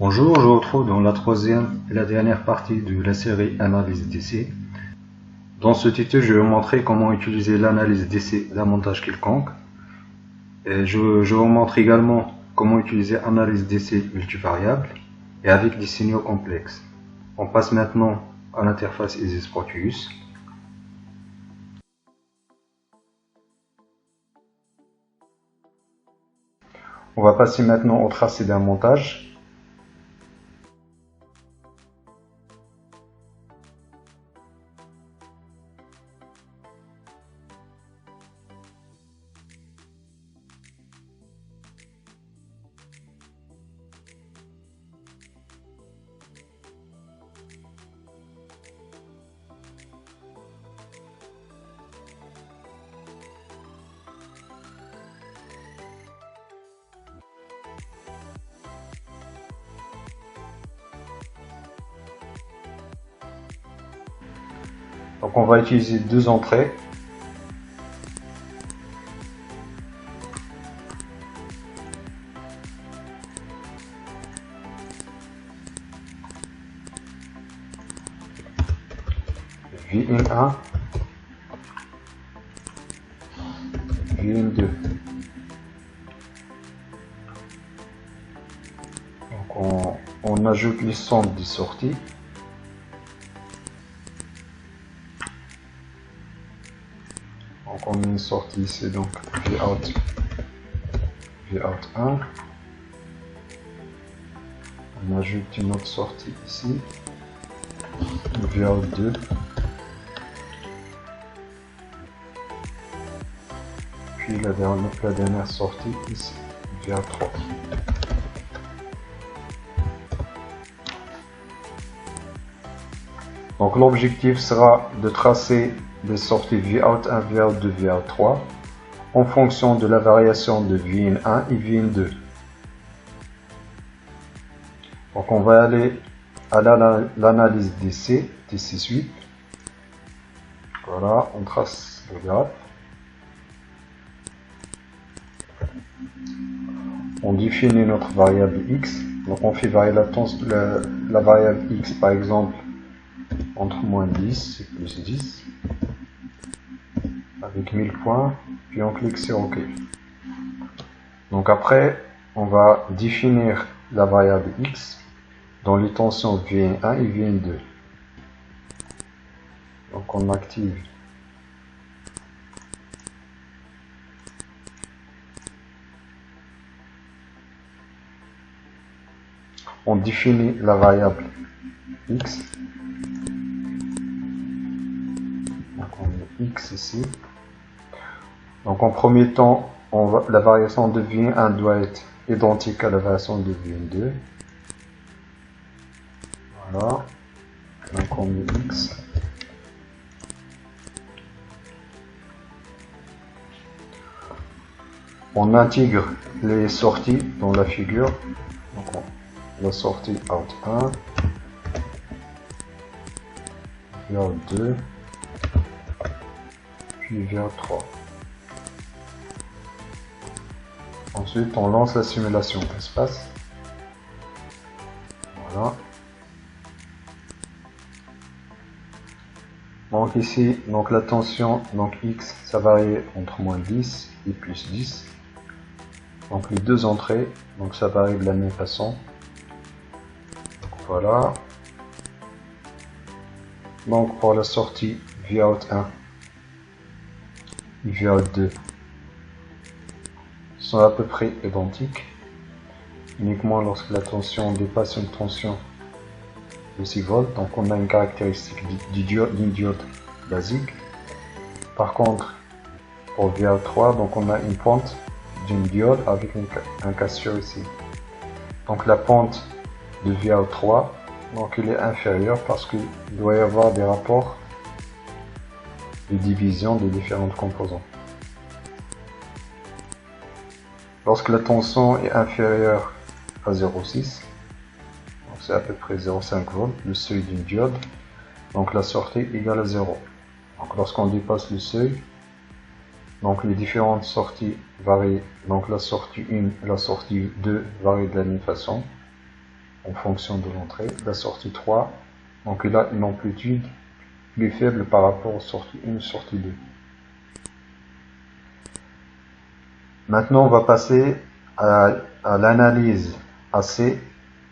Bonjour, je vous retrouve dans la troisième et la dernière partie de la série Analyse d'essai. Dans ce titre, je vais vous montrer comment utiliser l'analyse d'essai d'un montage quelconque. Et je vous montre également comment utiliser analyse d'essai multivariable et avec des signaux complexes. On passe maintenant à l'interface Isis Proteus. On va passer maintenant au tracé d'un montage. Donc on va utiliser deux entrées. VN1, VN2. Donc on ajoute les sondes des sorties. Donc on met une sortie ici, donc Vout 1. On ajoute une autre sortie ici, Vout 2. Puis la dernière sortie ici, Vout 3. Donc l'objectif sera de tracer les sorties Vout 1, Vout 2, Vout 3 en fonction de la variation de VN1 et VN2. Donc on va aller à l'analyse d'essai, d'essai suite. Voilà, on trace le graphe. On définit notre variable x. Donc on fait varier la variable x par exemple entre moins 10 et plus 10 avec 1000 points, puis on clique sur OK. Donc après, on va définir la variable x dans les tensions Vn1 et Vn2. Donc on active on définit la variable x. Donc on met x ici. Donc en premier temps, la variation de Vn1 doit être identique à la variation de Vn2. Voilà. Donc on met x. On intègre les sorties dans la figure. Donc la sortie Out 1, Vout 2, puis Vout 3. Ensuite, on lance la simulation espace. Voilà. Donc ici, donc la tension, donc x, ça varie entre moins 10 et plus 10. Donc les deux entrées, donc ça varie de la même façon. Donc voilà. Donc pour la sortie Vout 1 et Vout 2 sont à peu près identiques, uniquement lorsque la tension dépasse une tension de 6 volts, donc on a une caractéristique d'une diode basique. Par contre, pour Vout 3, donc on a une pointe d'une diode avec un cassure ici. Donc la pente de Vout 3, donc il est inférieur parce qu'il doit y avoir des rapports de division des différentes composantes. Lorsque la tension est inférieure à 0,6, c'est à peu près 0,5 volts, le seuil d'une diode, donc la sortie égale à 0. Donc lorsqu'on dépasse le seuil, donc les différentes sorties varient, donc la sortie 1 et la sortie 2 varient de la même façon. en fonction de l'entrée. La sortie 3, donc il a une amplitude plus faible par rapport aux sorties 1 et sortie 2. Maintenant, on va passer à l'analyse AC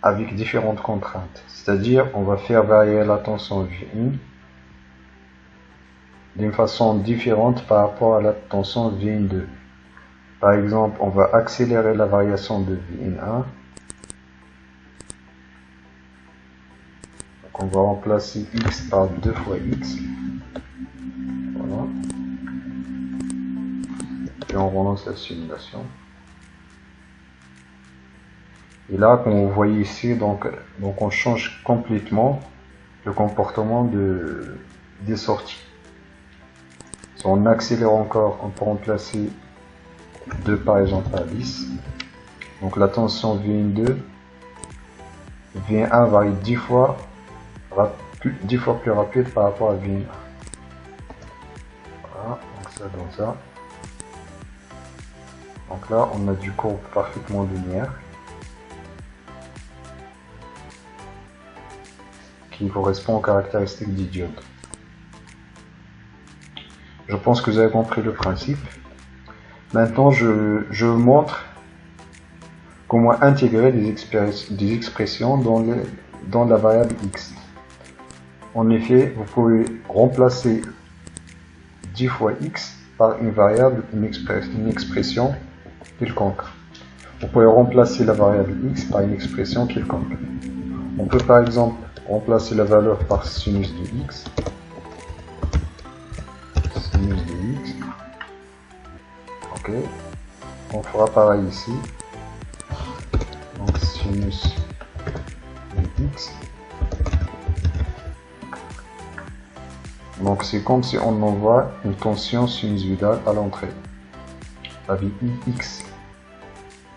avec différentes contraintes. C'est-à-dire, on va faire varier la tension V1 d'une façon différente par rapport à la tension V2. Par exemple, on va accélérer la variation de V1. Donc on va remplacer X par 2 fois X. Voilà. Et on relance la simulation. Et là, comme vous voyez ici, donc on change complètement le comportement des sorties. Si on accélère encore, on peut remplacer 2 par exemple à 10. Donc la tension V2, V1 va être 10 fois plus rapide par rapport à V1. Voilà, donc ça donne ça. Donc là, on a du courbe parfaitement linéaire qui correspond aux caractéristiques du diode. Je pense que vous avez compris le principe. Maintenant, je vous montre comment intégrer des expressions dans la variable x. En effet, vous pouvez remplacer 10 fois x par une variable, une expression quelconque. Vous pouvez remplacer la variable x par une expression quelconque. On peut par exemple remplacer la valeur par sinus de x. Sinus de x. Ok. On fera pareil ici. Donc sinus de x. Donc c'est comme si on envoie une tension sinusoïdale à l'entrée. La vie x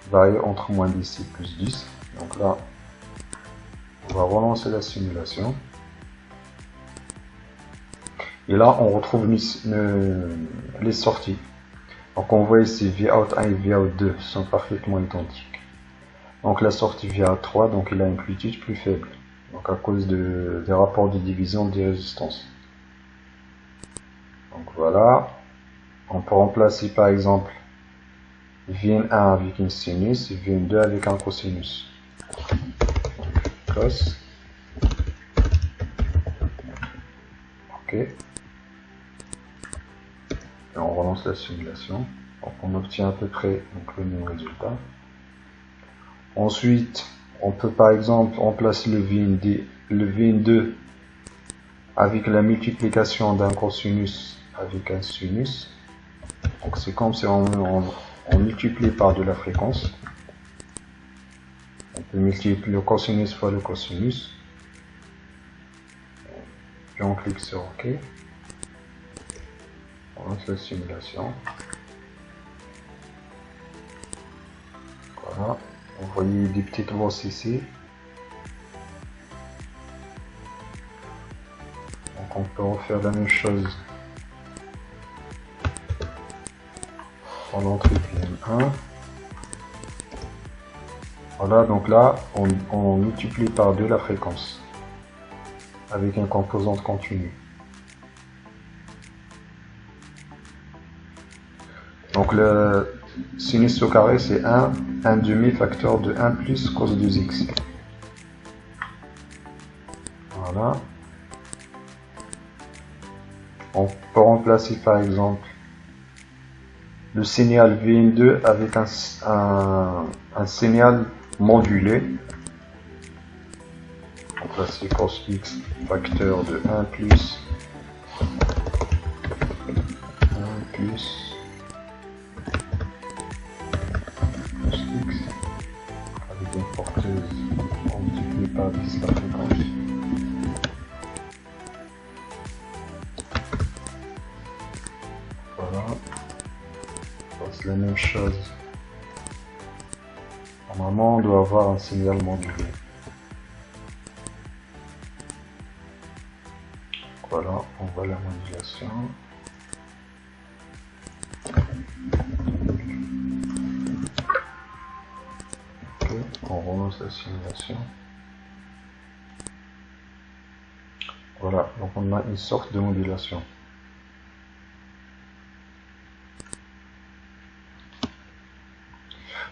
varie entre moins 10 et plus 10. Donc là, on va relancer la simulation. Et là, on retrouve les sorties. Donc on voit ici Vout 1 et Vout 2 sont parfaitement identiques. Donc la sortie Vout 3, donc il a une amplitude plus faible. Donc à cause des rapports de division des résistances. Donc voilà. On peut remplacer par exemple Vn1 avec une sinus et Vn2 avec un cosinus. Cos. Ok. Et on relance la simulation. Donc on obtient à peu près donc, le même résultat. Ensuite, on peut par exemple remplacer le Vn2 avec la multiplication d'un cosinus avec un sinus. Donc c'est comme si on multiplie par de la fréquence. On peut multiplier le cosinus fois le cosinus. Puis on clique sur OK. On lance la simulation. Voilà. Vous voyez des petites bosses ici. Donc on peut refaire la même chose pour l'entrée Vn1. Voilà, donc là, on multiplie par 2 la fréquence avec une composante continue. Donc le sinus au carré, c'est 1 demi facteur de 1 plus cos 2x. Voilà. On peut remplacer par exemple le signal Vn2 avec un signal modulé. Remplacer cos x facteur de 1 plus 1 plus cos x avec une porteuse multipliée par 10 la fréquence. Voilà. C'est la même chose. Normalement, on doit avoir un signal modulé. Voilà, on voit la modulation. Ok, on relance la simulation. Voilà, donc on a une sorte de modulation.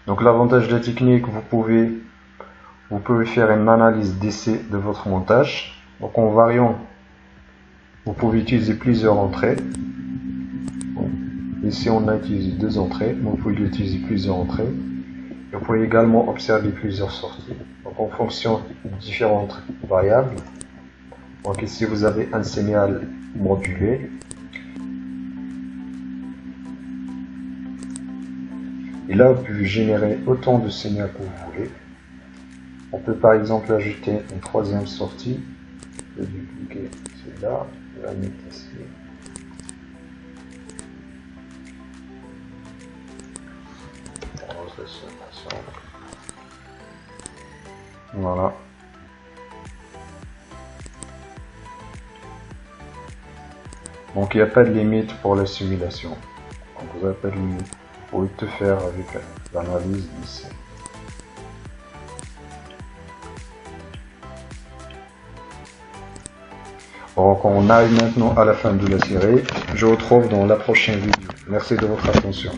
Donc l'avantage de la technique, vous pouvez faire une analyse d'essai de votre montage. Donc en variant, vous pouvez utiliser plusieurs entrées. Bon, ici on a utilisé 2 entrées, mais vous pouvez utiliser plusieurs entrées. Et vous pouvez également observer plusieurs sorties. Donc en fonction de différentes variables. Donc ici vous avez un signal modulé. Et là vous pouvez générer autant de signaux que vous voulez. On peut par exemple ajouter une 3e sortie. Je vais dupliquer celle-là, je vais la mettre ici. Voilà. Donc il n'y a pas de limite pour la simulation. Donc vous n'avez pas de limite. Vous pouvez tout faire avec l'analyse ici. Donc on arrive maintenant à la fin de la série. Je vous retrouve dans la prochaine vidéo. Merci de votre attention.